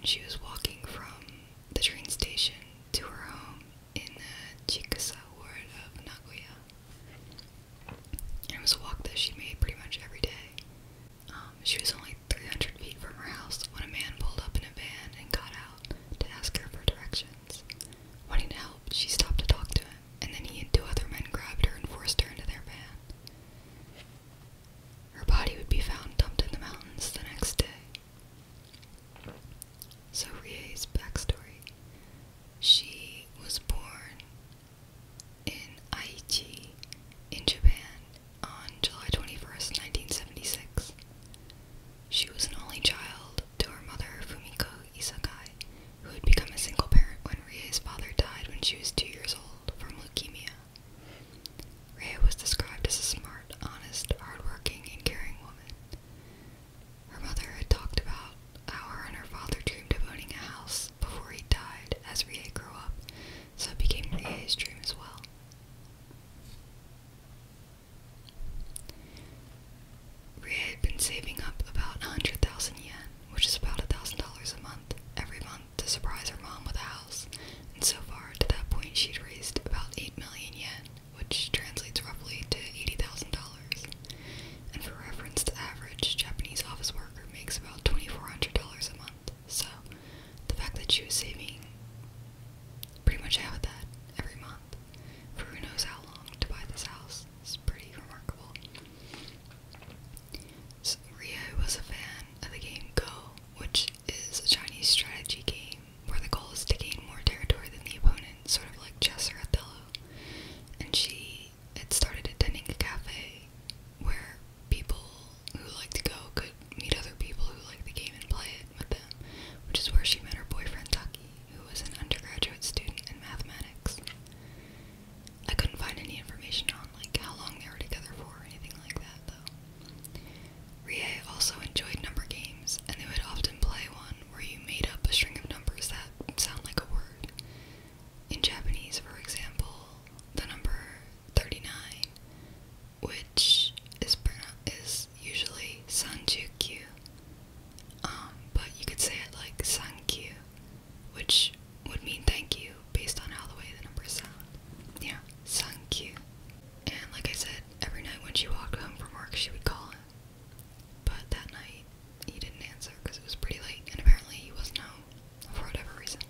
she was walking from the train station to her home in the Chikusa ward of Nagoya. And it was a walk that she made pretty much every day. She was only 300 feet from her house when a man pulled up in a van and got out to ask her for directions. Wanting to help, she stopped to talk to him, and then he and two other men grabbed her and forced her into their van. Her body would be found dumped in the mountains the next day. So Rie's backstory. She was born in Aichi, in Japan, on July 21st, 1976. She was an only child to her mother, Fumiko Isakai, who had become a single parent when Rie's father died when she was 2 years old from leukemia. Rie was described as a smart, honest, hardworking, and caring woman. Her mother had talked about how her and her father dreamed of owning a house before he died as Rie grew up, so it became Rie's dream as well. Rie had been saving up about 100,000 yen, which is about $1,000 a month, every month to surprise her mom with a house, and so far to that point she'd raised about 8 million yen, which translates roughly to $80,000. And for reference, the average Japanese office worker makes about $2,400 a month, so the fact that she was saving pretty much half of that every month for who knows how long to buy this house is pretty remarkable. So Rie was a fan of the game Go, which is a Chinese strategy game where the goal is to gain more territory than the opponent, sort of like chess or Othello. And she had started attending a cafe where people who liked Go could meet other people who liked the game and play it with them, which is where she met her boyfriend Taki, who was an undergraduate student in mathematics. I couldn't find any information on like how long they were together for or anything like that though. Rie also enjoyed number games, and they would often play one where you made up a string of numbers that sound like a word. In Japanese, for example, the number 39, which is usually sanjukyu, but you could say it like sankyu, which would mean thank you based on how the way the numbers sound. Yeah, sankyu. And like I said, every night when she walked home from work, she would call him. But that night, he didn't answer because it was pretty late, and apparently he wasn't home for whatever reason.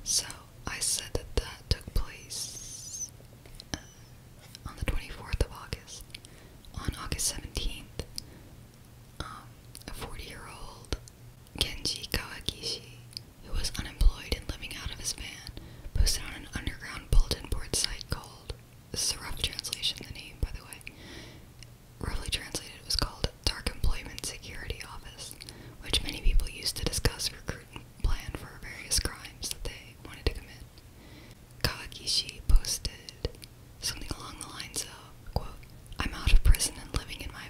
So, I said that took place on the 24th of August. On August 17th, a 40-year-old Kenji Kawagishi, who was unemployed and living out of his van, posted on an underground bulletin board site called, this is a rough translation of the name, by the way, roughly translated it was called Dark Employment Security Office, which many people used to discuss recruit and plan for various crimes that they wanted to commit. Kawagishi posted something along the lines of, quote, "I'm out of prison and living in my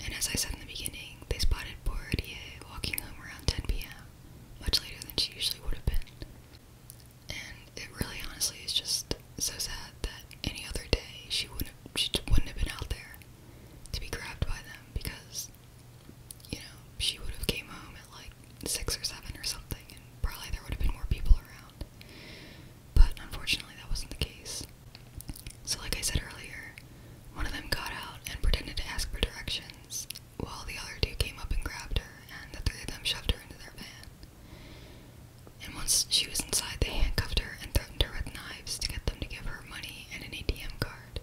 And as I said in the beginning, they spotted poor Rie walking home around 10 p.m., much later than she usually would have been. And it really honestly is just so sad that any other day she wouldn't have been out there to be grabbed by them, because, you know, she would have came home at like 6 or 7 or something, and probably there would have been more people around. But unfortunately that wasn't the case. So like I said earlier, one of them got out and pretended to ask for directions, while the other two came up and grabbed her, and the three of them shoved her into their van. And once she was inside, they handcuffed her and threatened her with knives to get them to give her money and an ATM card.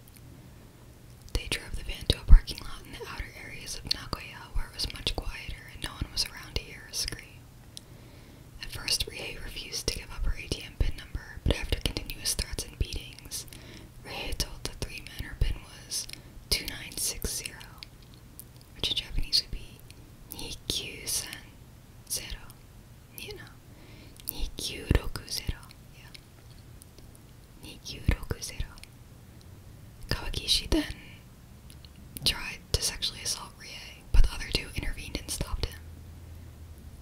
They drove the van to a parking lot in the outer areas of Nagoya, where it was much quieter and no one was around to hear her scream. At first, Rie refused to give up her ATM PIN number, but after continuous threats and beatings, Rie told the three men her PIN was 2960, which in Japanese would be 2960. You know, 2960. Yeah. 2960. Kawagishi then tried to sexually assault Rie, but the other two intervened and stopped him.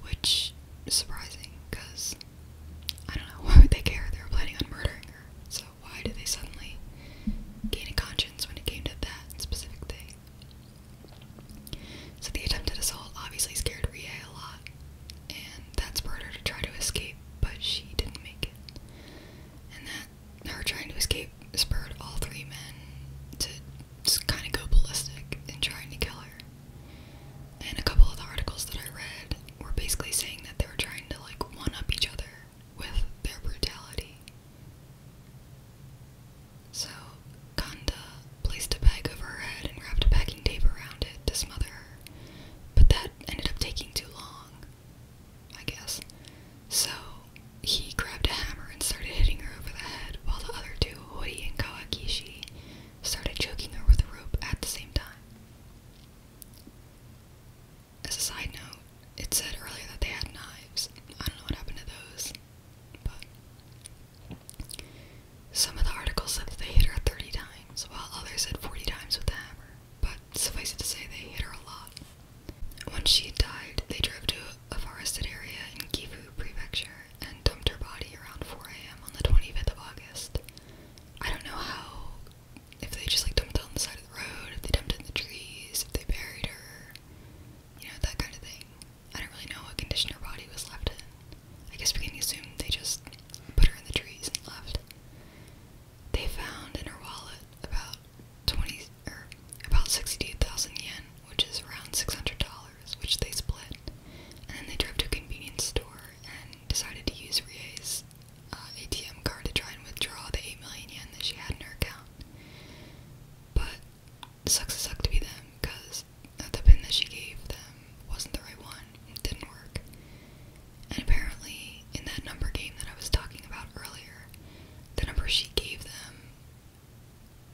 Which is surprising, because, I don't know, why would they care? They were planning on murdering her, so why did they suddenly gain a conscience when it came to that specific thing? So the attempted assault obviously scared Rie a lot, and that spurred her to try to escape, but she didn't make it. And that, her trying to escape, spurred all three men to just kind of go ballistic in trying to kill her. And a couple of the articles that I read were basically saying that they were trying to, like, one-up each other with their brutality. So, Kanda placed a bag over her head and wrapped packing tape around it to smother her, but that ended up taking too long, I guess. So, he grabbed a hammer and started hitting her over the head, while the other two, Hori and Kawagishi, started choking her with a rope at the same time. As a side note, it said earlier that they had knives. I don't know what happened to those, but some of the articles said that they hit her 30 times, while others said 40 times with the hammer, but suffice it to say they hit her a lot. Once she died, they drove to a forested area in Gifu Prefecture and dumped her body around 4 a.m. on the 25th of August. I don't know how, if they just like dumped it on the side of the road, if they dumped it in the trees, if they buried her, you know, that kind of thing. I don't really know what condition her body was left in. I guess we can assume they just put her in the trees and left. They found in her wallet about 62,000 yen, which is around $600, which they split. And then they drove to a convenience store and decided to use Rie's ATM card to try and withdraw the 8 million yen that she had in her account. But it sucked to be them, because the pin that she gave them wasn't the right one. It didn't work. And apparently, in that number game that I was talking about earlier, the number she gave them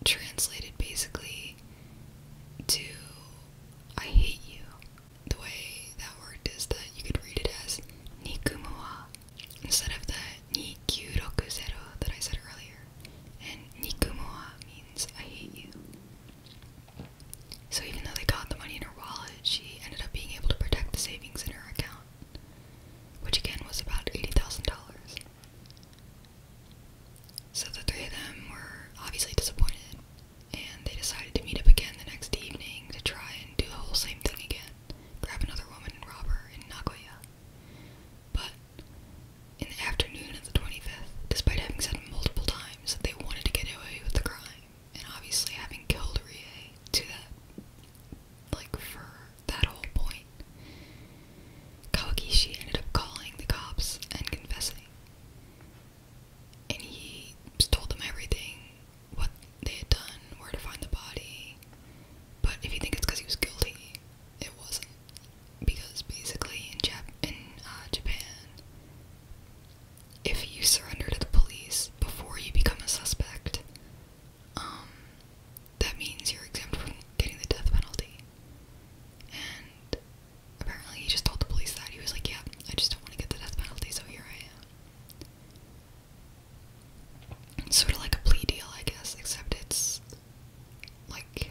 translated basically to I hate you. The way that worked is that you could read it as Nikumuwa instead of the Nikkyurokusero that I said earlier. And Nikumuwa means I hate you. So even though they got the money in her wallet, she ended up being able to protect the savings in her account, which again was about $80,000. So the three of them were obviously disappointed, and they decided to meet up again the next evening to try and do the whole same thing again, grab another woman and rob her in Nagoya. But in the afternoon of the 25th, despite having said multiple times that they wanted to get away with the crime, and obviously having killed Rie to that, like, for that whole point, Kawagishi ended up calling the cops and confessing. And he told them everything, what they had done, where to find the body. But if you think it's because he was guilty, it wasn't. Because basically in Japan, if you surrender to the police before you become a suspect, that means you're exempt from getting the death penalty. And apparently he just told the police that. He was like, yeah, I just don't want to get the death penalty, so here I am. It's sort of like a plea deal, I guess, except it's like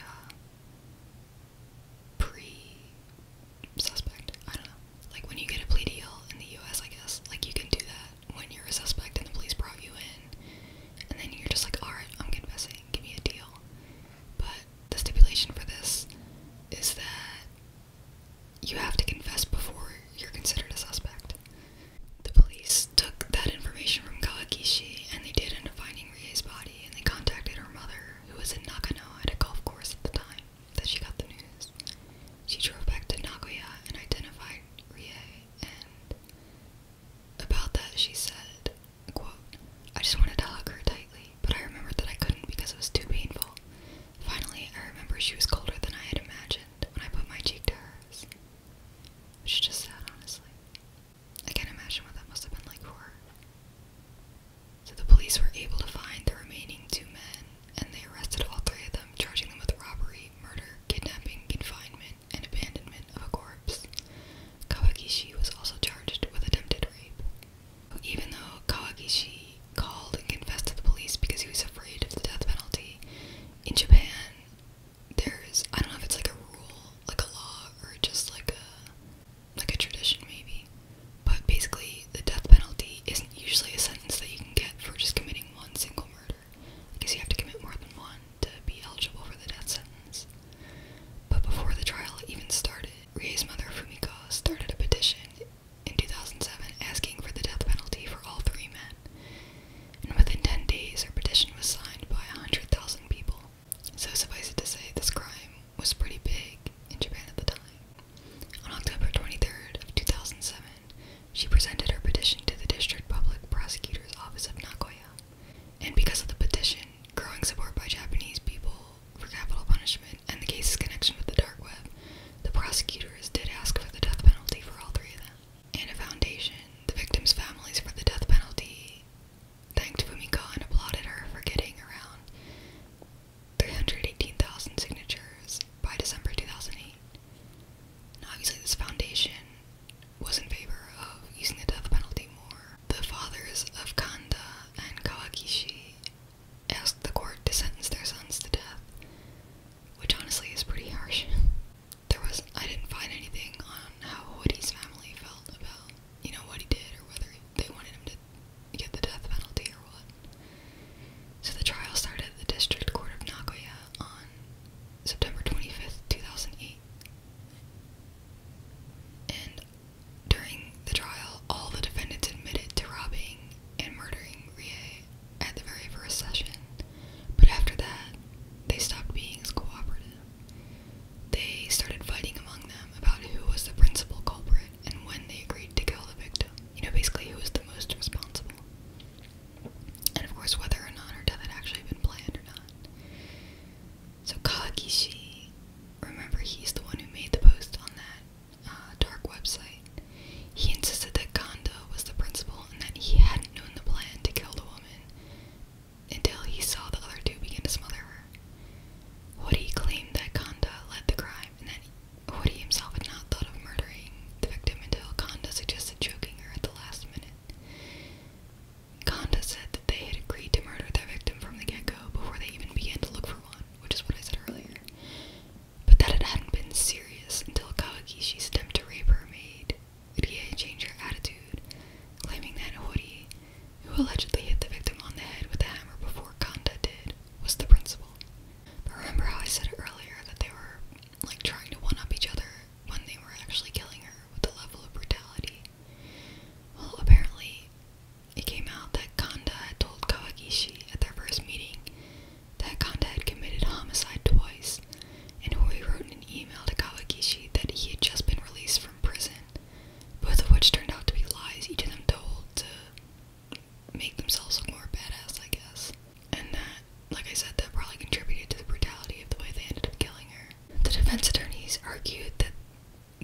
defense attorneys argued that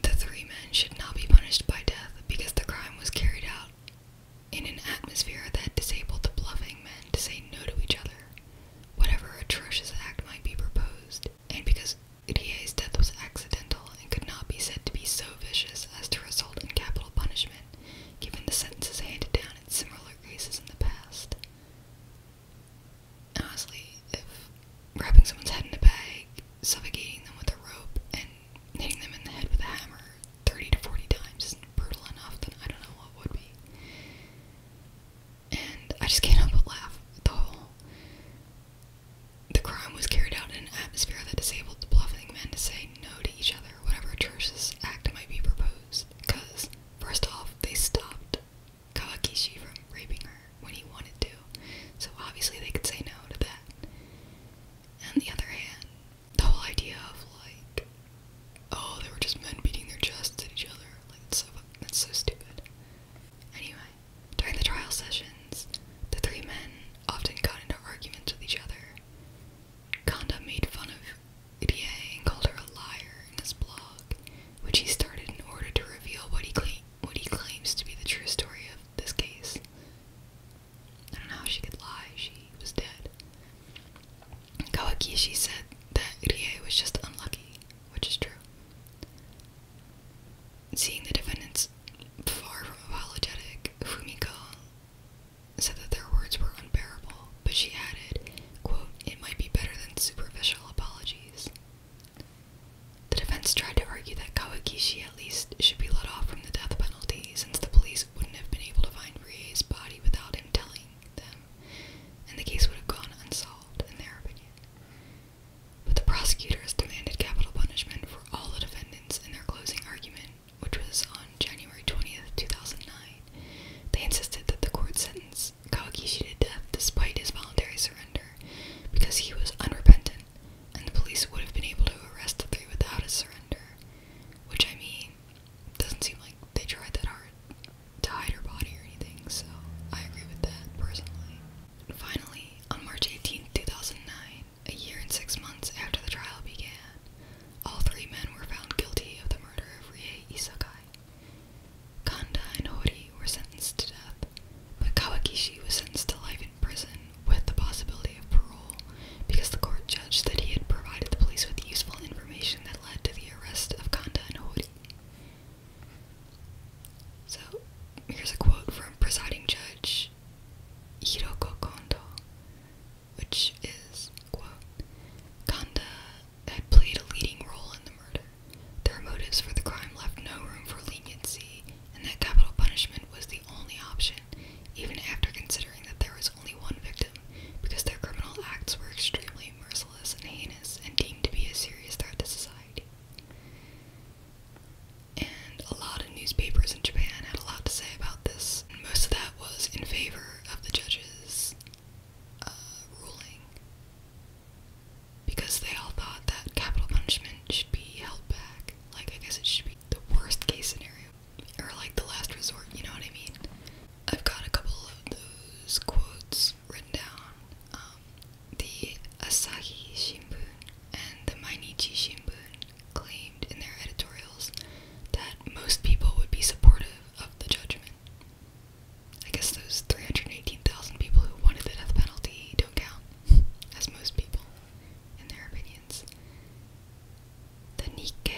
the three men should not be punished by death because the crime was carried out in an atmosphere that disabled the bluffing men to say no to each other, whatever atrocious act might be proposed, and because Rie's death was accidental and could not be said to be so vicious as to result in capital punishment, given the sentences handed down in similar cases in the past. Honestly, if wrapping someone's head in a bag, suffocating them with a rope, and hitting them in the head with a hammer 30 to 40 times isn't brutal enough, then I don't know what would be. And I just can't help but laugh at the crime was carried out in an atmosphere that disabled the bluffing men to say no to each other, whatever atrocious act might be proposed. Because, first off, they stopped Kawagishi from raping her when he wanted to, so obviously they could say no to that. On the other hand, the whole idea of like, oh, they were just men beating their chests at each other, like that's so stupid. Anyway, during the trial sessions, the three men often got into arguments with each other. Kanda made fun of Rie and called her a liar in his blog, which he started in order to reveal what he claims to be the true story of this case. I don't know how she could lie, she was dead. Kawagishi said that Rie was just unlucky, which is true. Seeing the defendants far from apologetic, Fumiko said that their words were unbearable, but she added, quote, "It might be better than superficial apologies." The defense tried to argue that Kawagishi at least should be let off from the death penalty, since the police wouldn't have been able to find Rie's body without him telling them, and the case would have gone unsolved, in their opinion. But the prosecutors demanded capital punishment for all the defendants in their closing argument, which was on January 20th, 2009. They insisted that the court sentence Kawagishi to death despite his voluntary surrender, because he was unrepentant, and the police would have been able to arrest the three without his surrender, which, I mean, doesn't seem like they tried that hard to hide her body or anything, so I agree with that, personally. And finally, on March 18th, 2009, a year and 6 months after the trial began, all three men were found guilty of the murder of Rie Isekai. Kanda and Hori were sentenced to death, but Kawagishi was sentenced to life in prison with the possibility of parole, because the court judged that he had provided the police with useful information that led to the arrest of Kanda and Hori. So, here's a quote from presiding judge Yuichiro Hondo, which is, quote, "Kanda had played a leading role in the murder. Their motives for the crime left no room for leniency, and that capital punishment was the only option, even after considering that there was only one victim, because their criminal acts were extremely merciless and heinous and deemed to be a serious threat to society." And a lot of newspapers in Japan had a lot to say about this, and most of that was in favor of the judge's ruling, because they all thought that capital punishment should be held back. Like, I guess it should be the worst case scenario, or like the last resort, you know what I mean? I've got a couple of those quotes written down. The Asahi Shimbun and the Mainichi Shimbun claimed in their editorials that most people would be supportive of the judgment. I guess those 318,000 people who wanted the death penalty don't count as most people, in their opinions. The Nikkei